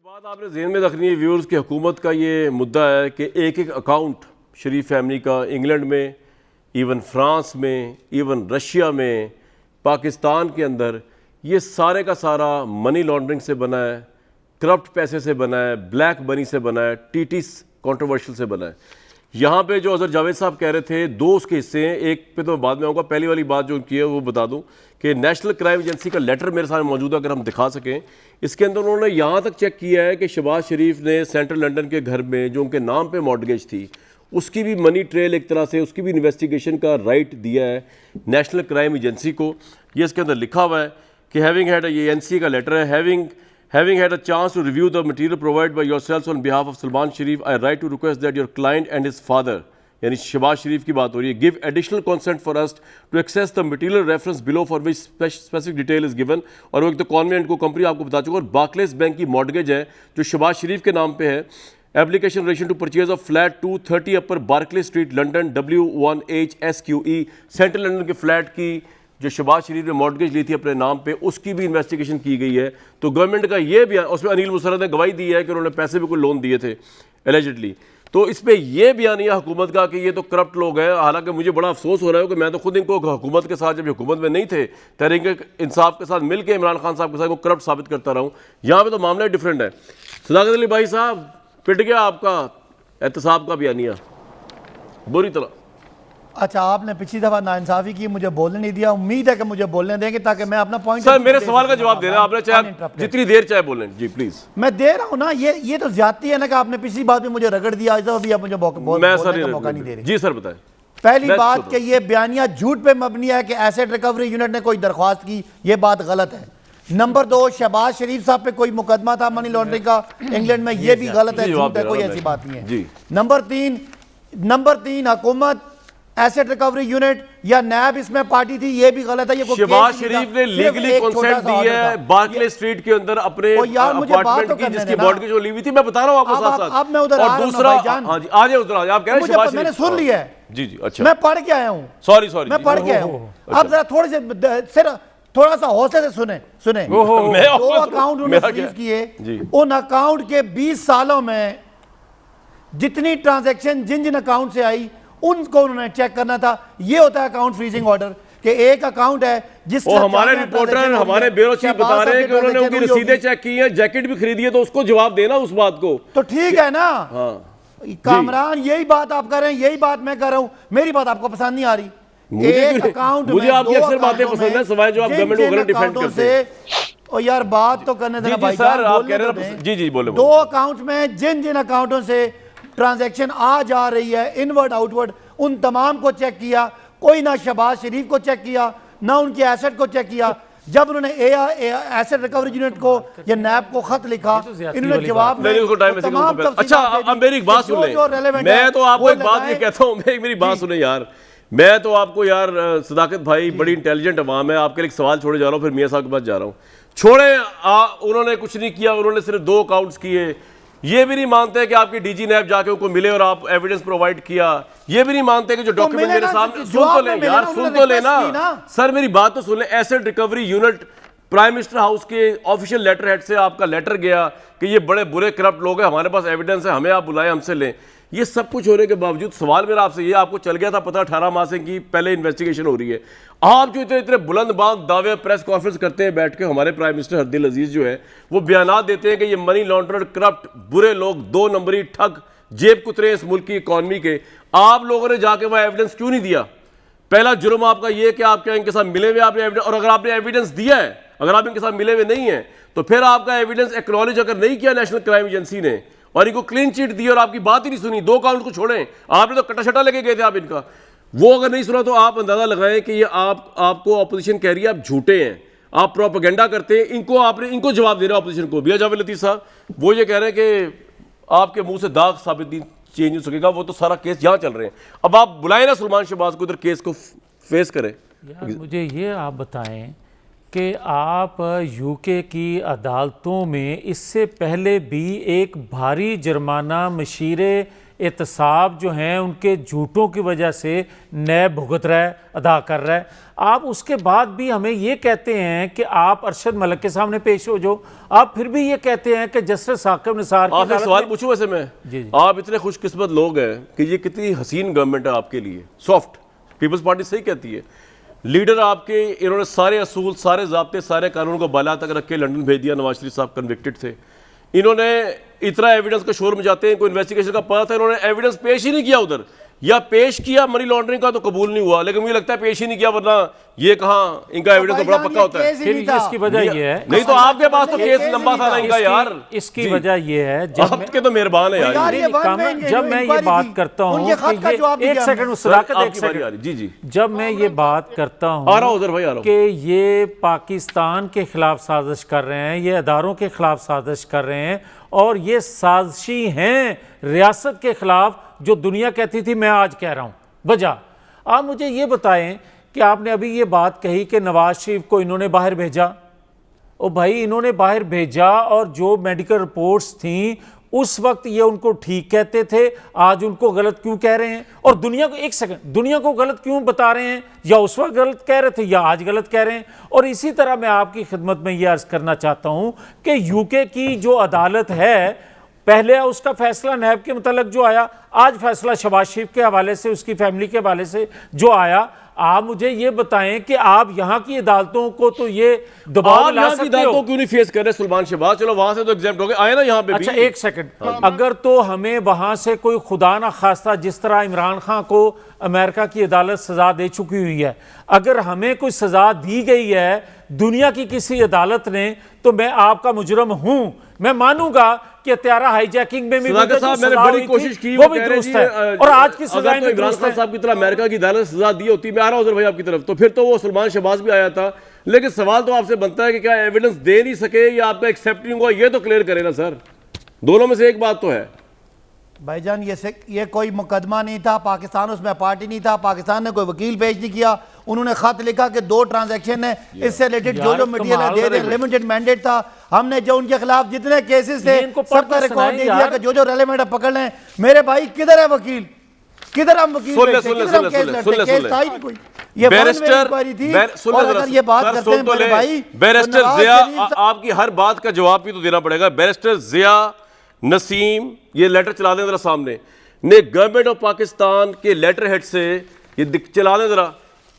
बात आपने ज़हन में रखनी है व्यूअर्स की हुकूमत का ये मुद्दा है कि एक एक अकाउंट शरीफ फैमिली का इंग्लैंड में, इवन फ्रांस में, इवन रशिया में, पाकिस्तान के अंदर, ये सारे का सारा मनी लॉन्ड्रिंग से बना है, करप्ट पैसे से बना है, ब्लैक मनी से बना है, टीटीस कंट्रोवर्शियल से बना है। यहाँ पे जो अजहर जावेद साहब कह रहे थे, दो उसके हिस्से हैं, एक पे तो बाद में आऊँगा। पहली वाली बात जो उनकी है वो बता दूँ कि नेशनल क्राइम एजेंसी का लेटर मेरे सामने मौजूद है, अगर हम दिखा सकें। इसके अंदर उन्होंने यहाँ तक चेक किया है कि शहबाज शरीफ ने सेंट्रल लंदन के घर में जो उनके नाम पे मॉर्टगेज थी, उसकी भी मनी ट्रेल एक तरह से, उसकी भी इन्वेस्टिगेशन का राइट दिया है नेशनल क्राइम एजेंसी को। ये इसके अंदर लिखा हुआ है कि हैविंग हैड, ये एनसी का लेटर है, having had a chance to review the material provided by yourselves on behalf of Salman Sharif, I write to request that your client and his father, यानी शहबाज शरीफ की बात हो रही है, give additional consent for us to access the material reference below for which specific detail is given। और वो एक तो कॉन्वेंट को कंपनी आपको बता चुका, और बार्कलेस बैंक की मॉर्टगेज है जो शहबाज शरीफ के नाम पे है। Application relation to purchase of flat 230 upper Barkley street London W1HSQE, central London के फ्लैट की जो शहबाज शरीफ ने मॉर्टगेज ली थी अपने नाम पे, उसकी भी इन्वेस्टिगेशन की गई है। तो गवर्नमेंट का ये बयान, उसमें अनिल मुसर्रफ ने गवाही दी है कि उन्होंने पैसे भी कोई लोन दिए थे एलिजिडली। तो इस पर यह बयान है हुकूमत का कि ये तो करप्ट लोग हैं। हालांकि मुझे बड़ा अफसोस हो रहा है कि मैं तो खुद इनको हुकूमत के साथ, जब हुकूमत में नहीं थे, तहरीक इंसाफ के साथ मिलकर इमरान खान साहब के साथ को करप्ट साबित करता रहा हूँ। यहाँ पे तो मामला डिफरेंट है। सदाकत अली भाई साहब, पिट गया आपका एहतसाब का बयानिया बुरी तरह। अच्छा, आपने पिछली दफा नाइंसाफी की, मुझे बोलने नहीं दिया। उम्मीद है कि मुझे बोलने देंगे ताकि मैं अपना पॉइंट। सर मेरे सवाल का जवाब दे रहे हैं आपने, चाहे जितनी देर चाहे बोलें जी प्लीज। मैं दे रहा हूं ना, ये तो ज्यादती है ना कि आपने पिछली बात में मुझे रगड़ दिया, अभी आप मुझे बोलने का मौका नहीं दे रहे। जी सर बताएं। पहली बात कि ये बयानिया झूठ पे मबनी है कि एसेट रिकवरी यूनिट ने कोई दरख्वास्त की, ये बात गलत है। नंबर दो, शहबाज शरीफ साहब पे कोई मुकदमा था मनी लॉन्ड्रिंग का इंग्लैंड में, ये भी गलत है, झूठ है, कोई ऐसी बात नहीं है। नंबर तीन हुकूमत, एसेट रिकवरी यूनिट या नैब इसमें पार्टी थी, ये भी गलत है। ये शहबाज शरीफ ने लीगली कंसेंट दी है बार्कले स्ट्रीट के अंदर अपने अपार्टमेंट की, जिसकी मॉर्टगेज जो ली हुई थी। मैं बता रहा हूं आपको साथ साथ। अब मैं उधर और दूसरा, हां जी आ जाए उधर, आप कह रहे हैं शहबाज शरीफ, मैंने सुन लिया है जी जी। अच्छा, मैं पढ़ के आया हूं। सॉरी मैं पढ़ के आया हूं। अब जरा थोड़े से सिर्फ थोड़ा सा हौसले से सुने। दो अकाउंट उन्होंने फ्रीज किए, उन अकाउंट के 20 सालों में जितनी ट्रांजैक्शन जिन अकाउंट से आई उनको उन्होंने चेक करना था। ये होता है अकाउंट फ्रीजिंग ऑर्डर कि एक अकाउंट है जिस हमारे रिपोर्टर, हमारे ब्यूरो चीफ बता रहे हैं कि उन्होंने उनकी रसीदें चेक की है, जैकेट भी खरीदी है, तो उसको जवाब देना उस बात को। तो ठीक है ना। कामरान, यही बात आप कर रहे हैं, यही बात मैं कर रहा हूं। मेरी बात आपको पसंद नहीं आ रही। एक अकाउंट, मुझे आपकी अक्सर बातें पसंद है, सिवाय जो आप गवर्नमेंट को गलत डिफेंड करते हैं। और यार बात तो करने देना भाई सर, आप कह रहे हैं। जी जी बोले। दो अकाउंट में जिन अकाउंटों से ट्रांजैक्शन आ जा रही है, इनवर्ड आउटवर्ड, उन तमाम को चेक किया। कोई ना शहबाज शरीफ को चेक किया, ना उनके एसेट को चेक किया। जब उन्होंने एसेट रिकवरी यूनिट को या नैब को खत लिखा, इन्होंने जवाब में अच्छा, अब मेरी एक बात सुन ले। मैं तो आपको एक बात ये कहता हूँ, मेरी बात सुने यार। मैं तो आपको यार, सदाकत भाई बड़ी इंटेलिजेंट अवाम है, आपके लिए एक सवाल छोड़े जा रहा हूँ, फिर मियां साहब के पास जा रहा हूँ। छोड़े, उन्होंने कुछ नहीं किया, उन्होंने सिर्फ 2 अकाउंट्स किए। ये भी नहीं मानते कि आपकी डीजी नैब जाके उनको मिले और आप एविडेंस प्रोवाइड किया। ये भी नहीं मानते कि जो डॉक्यूमेंट मेरे सामने, सुन तो ले यार, सुन तो लेना सर, मेरी बात तो सुन ले। Asset recovery unit prime minister house के ऑफिशियल लेटर हेड से आपका लेटर गया कि ये बड़े बुरे करप्ट लोग हैं, हमारे पास एविडेंस है, हमें आप बुलाएं, हमसे लें। ये सब कुछ होने के बावजूद सवाल मेरा आपसे ये, आपको चल गया था पता 18 माह से की पहले इन्वेस्टिगेशन हो रही है। आप जो इतने बुलंद बांग दावे प्रेस कॉन्फ्रेंस करते हैं बैठ के, हमारे प्राइम मिनिस्टर हरदिल अजीज जो है वो बयानात देते हैं कि ये मनी लॉन्ड्रर, करप्ट, बुरे लोग, 2 नंबरी ठग, जेब कुतरे इस मुल्क की इकॉनमी के। आप लोगों ने जाके वह एविडेंस क्यों नहीं दिया? पहला जुर्म आपका ये कि आप क्या इनके साथ मिले हुए आपने एविडेंस, और अगर आपने एविडेंस दिया है, अगर आप इनके साथ मिले हुए नहीं है, तो फिर आपका एविडेंस एक्नॉलेज अगर नहीं किया नेशनल क्राइम एजेंसी ने और इनको क्लीन चिट दी और आपकी बात ही नहीं सुनी, 2 अकाउंट को छोड़ें, आपने तो कटाशटा लेके गए थे आप इनका, वो अगर नहीं सुना, तो आप अंदाजा लगाएं कि ये आपको ऑपोजिशन कह रही है आप झूठे हैं, आप प्रोपेगेंडा करते हैं। इनको जवाब देना ऑपोजिशन को। बिया जावेद लतीफ़ साहब वो ये कह रहे हैं कि आपके मुंह से दाग साबित नहीं चेंज हो सकेगा, वो तो सारा केस यहाँ चल रहे हैं। अब आप बुलाए ना सलमान शहबाज को, इधर केस को फेस करें। यार मुझे ये आप बताएं कि आप यूके की अदालतों में इससे पहले भी एक भारी जुर्माना मशीरे एहतसाब जो हैं उनके झूठों की वजह से नए भुगत रहा है, अदा कर रहा है। आप उसके बाद भी हमें ये कहते हैं कि आप अरशद मलिक के सामने पेश हो जाओ, आप फिर भी ये कहते हैं कि जस्टिस साकिब निसार की आप एक अदालत सवाल में- पूछूं वैसे मैं, जी, जी। आप इतने खुशकिस्मत लोग हैं कि ये कितनी हसीन गवर्नमेंट है आपके लिए, सॉफ्ट। पीपल्स पार्टी सही कहती है, लीडर आपके, इन्होंने सारे असूल, सारे ज़ाब्ते, सारे कानून को बाला तक रख के लंदन भेज दिया। नवाज शरीफ साहब कन्विक्टेड थे, इन्होंने इतना एविडेंस का शोर मचाते हैं, कोई इन्वेस्टिगेशन का पता था, इन्होंने एविडेंस पेश ही नहीं किया उधर, या पेश किया मनी लॉन्ड्रिंग का तो कबूल नहीं हुआ, लेकिन मुझे लगता है पेश ही नहीं किया, वरना ये कहाँ इनका एविडेंस तो बड़ा पक्का होता है। फिर इसकी वजह ये है, नहीं तो आपके पास तो केस लंबा था ना इनका यार। इसकी वजह ये है, जब मैं- आपके तो मेहरबान है यार। यार, ये। ये वन काम- में जब मैं ये इंक्वायरी बात थी, करता हूँ उनके खत का कि जवाब ये दिया एक हमने। सेकंड सदाकत, एक आपकी बारी आ सेकंड, रही, जी जी जब मैं ये बात करता आ रहा हूँ हूँ उधर भाई, आ रहा हूँ। कि ये पाकिस्तान के खिलाफ साजिश कर रहे हैं, ये अदारों के खिलाफ साजिश कर रहे हैं, और ये साजिशी हैं रियासत के खिलाफ, जो दुनिया कहती थी मैं आज कह रहा हूँ। वजह आप मुझे ये बताएं कि आपने अभी ये बात कही कि नवाज शरीफ को इन्होंने बाहर भेजा। ओ भाई, इन्होंने बाहर भेजा, और जो मेडिकल रिपोर्ट्स थी उस वक्त ये उनको ठीक कहते थे, आज उनको गलत क्यों कह रहे हैं? और दुनिया को, एक सेकंड, दुनिया को गलत क्यों बता रहे हैं? या उस वक्त गलत कह रहे थे या आज गलत कह रहे हैं? और इसी तरह मैं आपकी खिदमत में ये अर्ज करना चाहता हूं कि यूके की जो अदालत है, पहले उसका फैसला नैब के मुतालिक जो आया, आज फैसला शहबाज शरीफ के हवाले से, उसकी फैमिली के हवाले से जो आया, आप मुझे ये बताएं कि आप यहाँ की अदालतों को तो ये दबाव आप ला यहाँ की सकते अदालतों हो। क्यों नहीं फेस कर रहे सुल्तान शहबाज? चलो वहां से तो एग्जाम्प्ट हो गए, आए ना यहाँ पे अच्छा भी। एक सेकंड, अगर तो हमें वहां से कोई खुदा ना खास्ता, जिस तरह इमरान खान को अमेरिका की अदालत सजा दे चुकी हुई है, अगर हमें कोई सजा दी गई है दुनिया की किसी अदालत ने, तो मैं आपका मुजरम हूं, मैं मानूंगा कि हत्यारा हाईजैकिंग में भी सदाकत मुझे जो साहब, मैंने सजा बड़ी हुई थी, कोशिश की, वो भी कह रहे दुरुस्त जी, है, और आज की सजा अगर तो इमरान खान साहब की तरह अमेरिका की अदालत सजा दी होती, मैं आ रहा हूं उधर भाई आपकी तरफ, तो फिर तो वो सुल्तान शहबाज भी आया था। लेकिन सवाल तो आपसे बनता है कि क्या एविडेंस दे नहीं सके या आपका एक्सेप्ट नहीं हुआ, ये तो क्लियर करे ना सर। दोनों में से एक बात तो है भाईजान, ये कोई मुकदमा नहीं था, पाकिस्तान उसमें पार्टी नहीं था, पाकिस्तान ने कोई वकील पेश नहीं किया, उन्होंने खत लिखा कि 2 ट्रांजैक्शन है, इससे रिलेटेड जो जो मटेरियल है दे दें, लिमिटेड मैंडेट था। हमने जो उनके खिलाफ जितने केसेस थे सबका रिकॉर्ड दे दिया कि जो जो रेलेवेंट है पकड़ लें। मेरे भाई किधर है वकील, किधर हम वकील सुन ले, भेजते, सुन ले, किधर हम सुन ले, केस सुन ले, लड़ते, सुन ले, केस सुन ले। था ही नहीं कोई। ये बैरिस्टर थी, और अगर ये बात करते हैं मेरे भाई, बैरिस्टर तो नवाज जिया, शरीफ आपकी हर बात का जवाब भी तो देना पड़ेगा। बैरिस्टर जिया नसीम, ये लेटर चला दें जरा सामने, ने गवर्नमेंट ऑफ पाकिस्तान के लेटर हेड से ये चला दें जरा,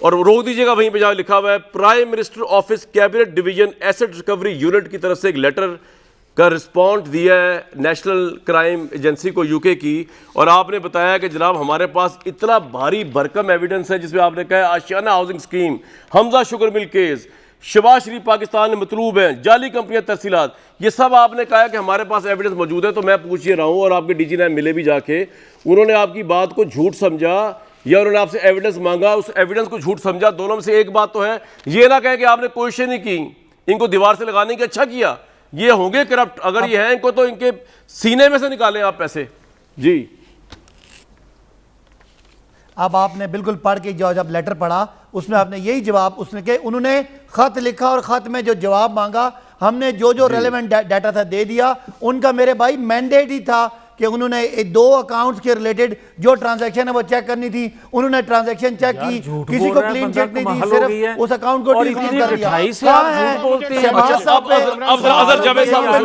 और रोक दीजिएगा वहीं पे जहां लिखा हुआ है prime minister office cabinet division asset recovery unit की तरफ से एक लेटर का रिस्पॉन्स दिया है नेशनल क्राइम एजेंसी को यूके की। और आपने बताया कि जनाब हमारे पास इतना भारी भरकम एविडेंस है, जिसमें आपने कहा Ashiana housing scheme, Hamza sugar mill case, Shahbaz Sharif Pakistan में मतलूब हैं, जाली कंपनियां, तरसीलात, ये सब आपने कहा कि हमारे पास एविडेंस मौजूद है। तो मैं पूछ ये रहा हूँ, और आपके डीजी ने मिले भी जाके, उन्होंने आपकी बात को झूठ समझा या उन्होंने आपसे एविडेंस मांगा, उस एविडेंस को झूठ समझा? दोनों में से एक बात तो है, ये ना कहें कि आपने कोशिश नहीं की इनको दीवार से लगाने की, अच्छा किया, ये होंगे करप्ट, अगर ये हैं इनको तो इनके सीने में से निकालें आप पैसे। जी अब आपने बिल्कुल पढ़ के जो जब लेटर पढ़ा उसमें आपने यही जवाब, उसने के उन्होंने खत लिखा और खत में जो जवाब मांगा, हमने जो जो रेलेवेंट डाटा था दे दिया। उनका मेरे भाई मैंडेट ही था कि उन्होंने 2 अकाउंट्स के रिलेटेड जो ट्रांजैक्शन है वो चेक करनी थी। उन्होंने ट्रांजैक्शन चेक की, किसी को क्लीन चेक नहीं दी, सिर्फ उस अकाउंट को डिलीट कर दिया। अजहर जावेद साहब,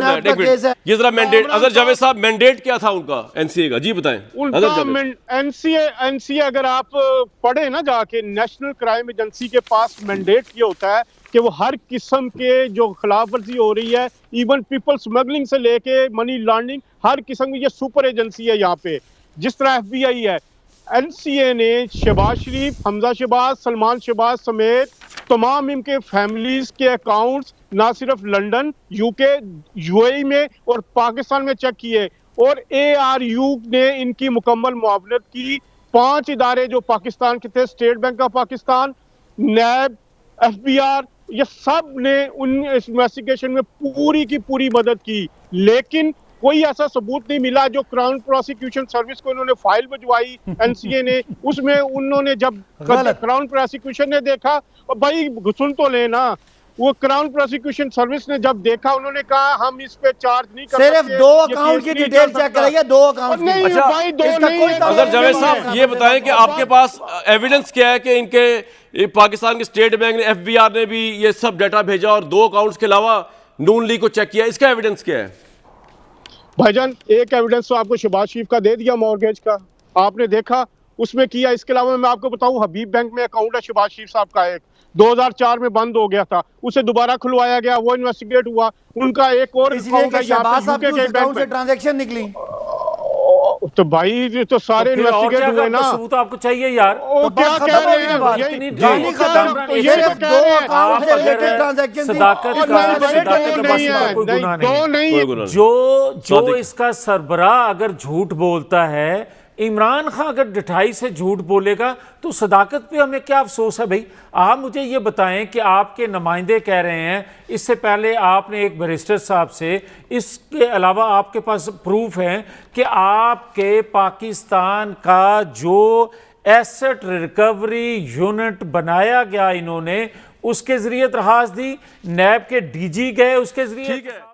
ये जरा मैंडेट, अजहर जावेद साहब मैंडेट क्या था उनका एनसीए का, जी बताएं। उनका एनसीए अगर आप पढ़े ना जाके, नेशनल क्राइम एजेंसी के पास मैंडेट ये होता है कि वो हर किस्म के जो खिलाफ वर्जी हो रही है, इवन पीपल स्मगलिंग से लेके मनी लॉन्ड्रिंग, हर किस्म की ये सुपर एजेंसी है यहाँ पे, जिस तरह एफबीआई है। एनसीए ने शहबाज शरीफ, हमजा शहबाज, सलमान शहबाज समेत तमाम इनके फैमिलीज के अकाउंट्स ना सिर्फ लंदन, यूके, यूएई में और पाकिस्तान में चेक किए, और एआरयू ने इनकी मुकम्मल मुआवनत की। 5 इदारे जो पाकिस्तान के थे, State Bank of Pakistan, NAB, FBR, ये सब ने उन इन्वेस्टिगेशन में पूरी की पूरी मदद की, लेकिन कोई ऐसा सबूत नहीं मिला जो क्राउन प्रोसिक्यूशन सर्विस को इन्होंने फाइल भिजवाई एनसीए ने, उसमें उन्होंने जब क्राउन प्रोसिक्यूशन ने देखा, भाई सुन तो लेना, वो क्राउन प्रोसिक्यूशन सर्विस ने जब देखा, उन्होंने कहा हम इस पे चार्ज नहीं कर सिर्फ सकते, 2 ये अकाउंट केस की नहीं डिटेल चल चेक सकता। कराइए, 2 अकाउंट नहीं अच्छा, भाई, दो इसका नहीं कोई है। ताल्लुक अगर जावेद नहीं साहब है। ये बताएं कि आपके पास एविडेंस क्या है कि इनके ये पाकिस्तान के स्टेट बैंक ने, एफबीआर ने भी ये सब डाटा भेजा और 2 अकाउंट्स के अलावा नून लीग को चेक किया, इसका एविडेंस क्या है? भाईजान एक एविडेंस तो आपको शहबाज शरीफ का दे दिया, मॉर्गेज का आपने देखा, उसमें किया। इसके अलावा मैं आपको बताऊं, हबीब बैंक में अकाउंट है शहबाज शरीफ साहब का, एक 2004 में बंद हो गया था, उसे दोबारा खुलवाया गया, वो इन्वेस्टिगेट हुआ। उनका एक और इसलिए अकाउंट कि है यहाँ शहबाज पे साहब यूके की के उस अकाउंट से बैंक ट्रांजैक्शन निकली। में। तो भाई ये तो सारे फिर और इन्वेस्टिगेट क्या हुए ना। सबूत आपको चाहिए यार? वो तो क्या बात कह खत्म रहे होगी ना हैं? बात। यही- इतनी कहानी जी, खत्म। कामरान, ये सिर्फ तो सिर्फ कह 2 रहे हैं। अकाउंट से आप अगर रिलेटेड ट्रांजैक्शन थी। सदाकत इसमें का- separate सदाकत transaction का नहीं मसला है। कोई गुनाह नहीं दो है। नहीं कोई है। गुनाह नहीं। जो सादिक। इसका सरबराह अगर झूठ बोलता है, इमरान खान अगर ढिठाई से झूठ बोलेगा तो सदाकत पे हमें क्या अफसोस है भाई? आप मुझे ये बताएं कि आपके नुमाइंदे कह रहे हैं, इससे पहले आपने एक बैरिस्टर साहब से, इसके अलावा आपके पास प्रूफ है कि आपके पाकिस्तान का जो एसेट रिकवरी यूनिट बनाया गया इन्होंने, उसके जरिए दरखास्त दी, नैब के डीजी गए उसके जरिए। ठीक है।